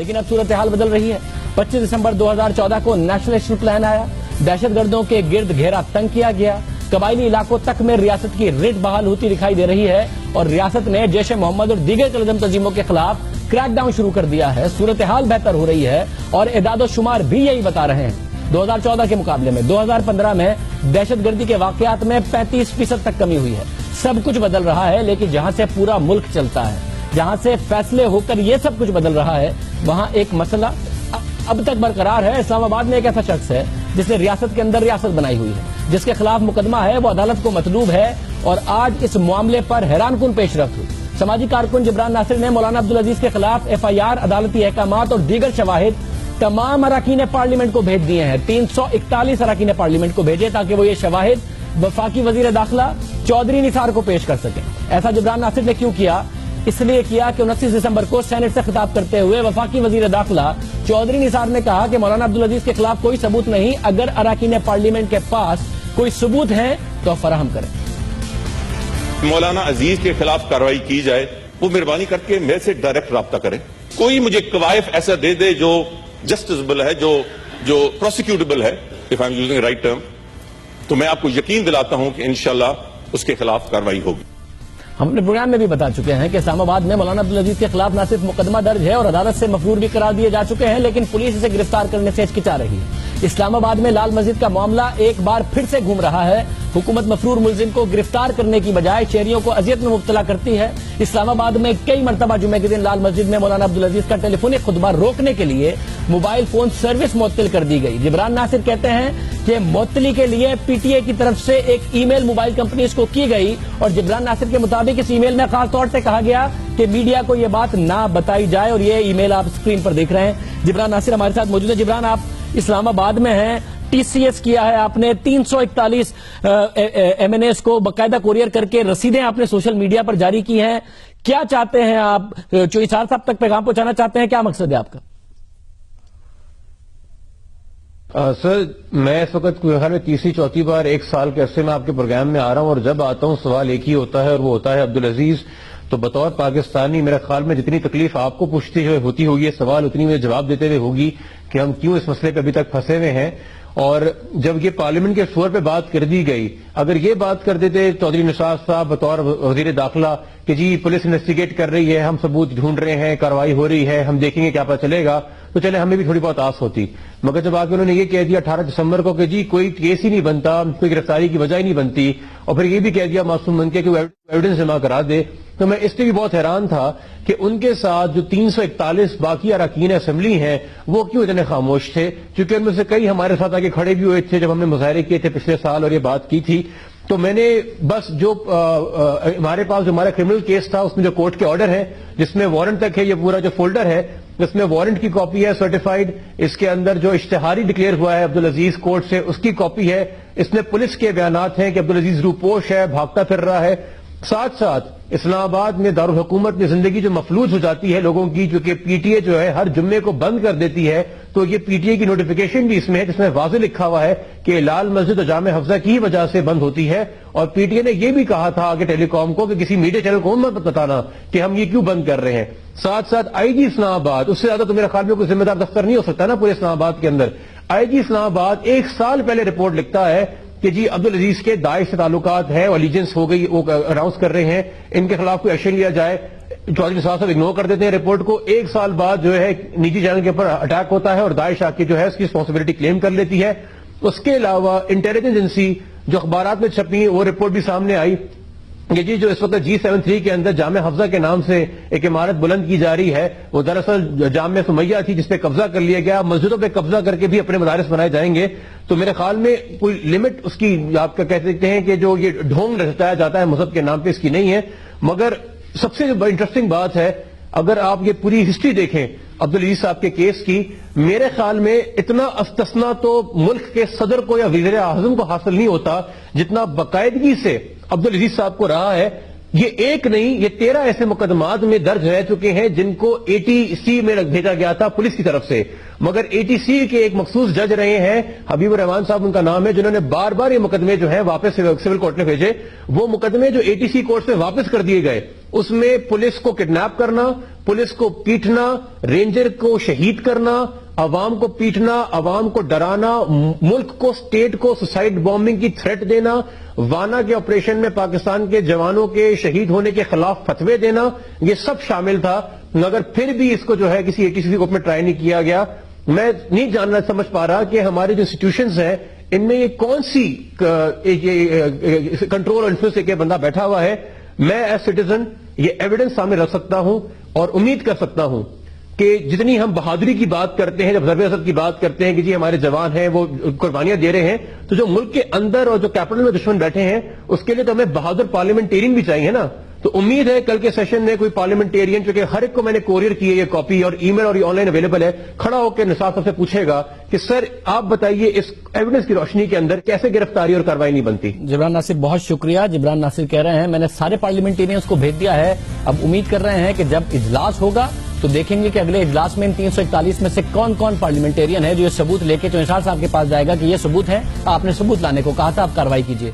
لیکن اب صورتحال بدل رہی ہے۔ 25 دسمبر 2014 کو نیشنل ایکشن پلان آیا، دہشت گردوں کے گرد گھیرا تنگ کیا گیا، قبائلی علاقوں تک میں ریاست کی ریٹ بحال ہوتی دکھائی دے رہی ہے اور ریاست نے جیش محمد اور دیگر کالعدم تنظیموں کے خلاف کریک ڈاؤن شروع کر دیا ہے۔ صورتحال بہتر ہو رہی ہے اور اعداد و شمار بھی یہی بتا رہے ہیں۔ 2014 کے مقابلے میں 2015 میں دہشت گردی کے واقعات میں 35% تک کمی ہوئی ہے۔ سب کچھ بدل رہا ہے، لیکن جہاں سے پورا ملک چلتا ہے، جہاں سے فیصلے ہو کر یہ سب کچھ بدل رہا ہے، وہاں ایک مسئلہ اب تک برقرار ہے۔ اسلام آباد میں ایک ایسا شخص ہے جس نے ریاست کے اندر ریاست بنائی ہوئی ہے، جس کے خلاف مقدمہ ہے، وہ عدالت کو مطلوب ہے اور آج اس معاملے پر حیران کن پیش رفت ہوئی۔ سماجی کارکن جبران ناصر نے مولانا عبدالعزیز کے خلاف FIR، عدالتی احکامات اور دیگر شواہد تمام اراکین پارلیمنٹ کو بھیج دیے ہیں۔ 341 اراکین پارلیمنٹ کو بھیجے تاکہ وہ یہ شواہد وفاقی وزیر داخلہ چودھری نثار کو پیش کر سکیں۔ ایسا جبران ناصر نے کیوں کیا؟ اس لیے کیا کہ 29 دسمبر کو سینٹ سے خطاب کرتے ہوئے وفاقی وزیر داخلہ چودھری نثار نے کہا کہ مولانا عبدالعزیز کے خلاف کوئی ثبوت نہیں، اگر اراکین پارلیمنٹ کے پاس کوئی ثبوت ہے تو فراہم کریں۔ مولانا عزیز کے خلاف کارروائی کی جائے، وہ مہربانی کر کے میرے سے ڈائریکٹ رابطہ کریں۔ کوئی مجھے قوائف ایسا دے دے جو جسٹسبل ہے، جو پروسیکیوٹیبل ہے، if I'm using the right term، تو میں آپ کو یقین دلاتا ہوں کہ انشاءاللہ اس کے خلاف کارروائی ہوگی۔ ہم اپنے پروگرام میں بھی بتا چکے ہیں کہ اسلام آباد میں مولانا عبدالعزیز کے خلاف نہ صرف مقدمہ درج ہے اور عدالت سے مفرور بھی قرار دیے جا چکے ہیں، لیکن پولیس اسے گرفتار کرنے سے ہچکچا رہی ہے۔ اسلام آباد میں لال مسجد کا معاملہ ایک بار پھر سے گھوم رہا ہے۔ حکومت مفرور ملزم کو گرفتار کرنے کی بجائے شہریوں کو اذیت میں مبتلا کرتی ہے۔ اسلام آباد میں کئی مرتبہ جمعے کے دن لال مسجد میں مولانا عبدالعزیز کا ٹیلی فونک خطبہ روکنے کے لیے موبائل فون سروس معطل کر دی گئی۔ جبران ناصر کہتے ہیں کہ معطلی کے لیے PTA کی طرف سے ایک ای میل موبائل کمپنیز کو کی گئی اور جبران ناصر کے مطابق اس ای میل میں خاص طور سے کہا گیا کہ میڈیا کو یہ بات نہ بتائی جائے، اور یہ ای میل آپ اسکرین پر دیکھ رہے ہیں۔ جبران ناصر ہمارے ساتھ موجود ہے۔ جبران، آپ اسلام آباد میں ہیں، TCS کیا ہے آپ نے، 341 MNAs کو باقاعدہ کوریئر کر کے رسیدیں آپ نے سوشل میڈیا پر جاری کی ہیں۔ کیا چاہتے ہیں آپ؟ چوئیسار صاحب تک پیغام پہنچانا چاہتے ہیں؟ کیا مقصد ہے آپ کا؟ سر، میں اس وقت خیال میں تیسری چوتھی بار ایک سال کے عرصے میں آپ کے پروگرام میں آ رہا ہوں، اور جب آتا ہوں سوال ایک ہی ہوتا ہے اور وہ ہوتا ہے عبدالعزیز۔ تو بطور پاکستانی میرے خیال میں جتنی تکلیف آپ کو پوچھتی ہوتی ہوگی یہ سوال، اتنی میں جواب دیتے ہوئے ہوگی کہ ہم کیوں اس مسئلے پہ ابھی تک پھنسے ہوئے ہیں۔ اور جب یہ پارلیمنٹ کے فلور پہ بات کر دی گئی، اگر یہ بات کر دیتے چودھری نثار صاحب بطور وزیر داخلہ کہ جی پولیس انویسٹیگیٹ کر رہی ہے، ہم ثبوت ڈھونڈ رہے ہیں، کارروائی ہو رہی ہے، ہم دیکھیں گے کیا پتہ چلے گا، تو چلے ہمیں بھی تھوڑی بہت آس ہوتی۔ مگر جب آگے انہوں نے یہ کہہ دیا 18 دسمبر کو کہ جی کوئی کیس ہی نہیں بنتا، کوئی گرفتاری کی وجہ ہی نہیں بنتی، اور پھر یہ بھی کہہ دیا معصوم بن کے کہ وہ ایویڈنس جمع کرا دے، تو میں اس لیے بھی بہت حیران تھا کہ ان کے ساتھ جو 341 باقی اراکین اسمبلی ہیں وہ کیوں اتنے خاموش تھے، چونکہ ان میں سے کئی ہمارے ساتھ آگے کھڑے بھی ہوئے تھے جب ہم نے مظاہرے کیے تھے پچھلے سال اور یہ بات کی تھی۔ تو میں نے بس جو ہمارے پاس جو ہمارا کرمنل کیس تھا اس میں جو کورٹ کے آرڈر ہے جس میں وارنٹ تک ہے، یہ پورا جو فولڈر ہے اس میں وارنٹ کی کاپی ہے سرٹیفائیڈ، اس کے اندر جو اشتہاری ڈکلیئر ہوا ہے عبدالعزیز کورٹ سے اس کی کاپی ہے، اس میں پولیس کے بیانات ہیں کہ عبدالعزیز روپوش ہے، بھاگتا پھر رہا ہے۔ ساتھ ساتھ اسلام آباد میں دارالحکومت میں زندگی جو مفلوج ہو جاتی ہے لوگوں کی، جو کہ PTA جو ہے ہر جمعے کو بند کر دیتی ہے، تو یہ PTA کی نوٹیفیکیشن بھی اس میں ہے جس میں واضح لکھا ہوا ہے کہ لال مسجد اور جامع حفظہ کی وجہ سے بند ہوتی ہے، اور PTA نے یہ بھی کہا تھا آگے ٹیلی کام کو کہ کسی میڈیا چینل کو مت بتانا کہ ہم یہ کیوں بند کر رہے ہیں۔ ساتھ ساتھ IG اسلام آباد، اس سے زیادہ تو میرے خیال میں کوئی ذمہ دار دفتر نہیں ہو سکتا نا پورے اسلام آباد کے اندر۔ IG اسلام آباد ایک سال پہلے رپورٹ لکھتا ہے کہ جی عبدالعزیز کے داعش سے تعلقات ہیں، الیجنس ہو گئی، وہ اناؤنس کر رہے ہیں، ان کے خلاف کوئی ایکشن لیا جائے۔ چودھری نثار صاحب اگنور کر دیتے ہیں رپورٹ کو، ایک سال بعد جو ہے نجی چینل کے اوپر اٹیک ہوتا ہے اور داعش آ کے جو ہے اس کی رسپانسبلٹی کلیم کر لیتی ہے۔ اس کے علاوہ انٹیلیجنس ایجنسی جو اخبارات میں چھپی وہ رپورٹ بھی سامنے آئی کہ جی جو اس وقت G73 کے اندر جامع حفظہ کے نام سے ایک عمارت بلند کی جا رہی ہے وہ دراصل جامع سمیہ تھی جس پہ قبضہ کر لیا گیا، مسجدوں پہ قبضہ کر کے بھی اپنے مدارس بنائے جائیں گے۔ تو میرے خیال میں کوئی لمٹ اس کی آپ کا کہہ سکتے ہیں کہ جو یہ ڈھونگ رچایا جاتا ہے مذہب کے نام پہ اس کی نہیں ہے۔ مگر سب سے جو انٹرسٹنگ بات ہے، اگر آپ یہ پوری ہسٹری دیکھیں عبدالعزیز صاحب کے کیس کی، میرے خیال میں اتنا استثنا تو ملک کے صدر کو یا وزیر اعظم کو حاصل نہیں ہوتا جتنا باقاعدگی سے عبدالعزیز صاحب کو رہا ہے۔ یہ ایک نہیں، یہ 13 ایسے مقدمات میں درج رہ چکے ہیں جن کو ATC میں بھیجا گیا تھا پولیس کی طرف سے، مگر ATC کے ایک مخصوص جج رہے ہیں، حبیب الرحمان صاحب ان کا نام ہے، جنہوں نے بار بار یہ مقدمے جو ہیں واپس سول کورٹ میں بھیجے۔ وہ مقدمے جو ATC کورٹ سے واپس کر دیے گئے، اس میں پولیس کو کڈنیپ کرنا، پولیس کو پیٹنا، رینجر کو شہید کرنا، عوام کو پیٹنا، عوام کو ڈرانا، ملک کو، اسٹیٹ کو سوسائڈ بامبنگ کی تھریٹ دینا، وانا کے آپریشن میں پاکستان کے جوانوں کے شہید ہونے کے خلاف فتوے دینا، یہ سب شامل تھا، مگر پھر بھی اس کو جو ہے کسی ATC کورٹ میں ٹرائی نہیں کیا گیا۔ میں نہیں جاننا سمجھ پا رہا کہ ہماری جو انسٹیٹیوشنز ہیں ان میں یہ کون سی کنٹرول اور انفلوئنس کے بندہ بیٹھا ہوا ہے۔ میں ایز سٹیزن یہ ایویڈنس سامنے رکھ سکتا ہوں اور امید کر سکتا ہوں کہ جتنی ہم بہادری کی بات کرتے ہیں، جب ضرب اثر کی بات کرتے ہیں کہ جی ہمارے جوان ہیں وہ قربانیاں دے رہے ہیں، تو جو ملک کے اندر اور جو کیپٹل میں دشمن بیٹھے ہیں اس کے لیے تو ہمیں بہادر پارلیمنٹیرین بھی چاہیے نا۔ تو امید ہے کل کے سیشن میں کوئی پارلیمنٹیرین، چونکہ ہر ایک کو میں نے کوریئر کی ہے یہ کاپی اور ای میل اور یہ آن لائن اویلیبل ہے، کھڑا ہو کے نثار صاحب سے پوچھے گا کہ سر آپ بتائیے اس ایویڈنس کی روشنی کے اندر کیسے گرفتاری اور کارروائی نہیں بنتی۔ جبران ناصر بہت شکریہ۔ جبران ناصر کہہ رہے ہیں میں نے سارے پارلیمنٹیرینز کو بھیج دیا ہے، اب امید کر رہے ہیں کہ جب اجلاس ہوگا تو دیکھیں گے کہ اگلے اجلاس میں ان 341 میں سے کون کون پارلیمنٹیرین ہے جو یہ ثبوت لے کے چونسار صاحب کے پاس جائے گا کہ یہ ثبوت ہے، آپ نے ثبوت لانے کو کہا تھا، آپ کارروائی کیجیے۔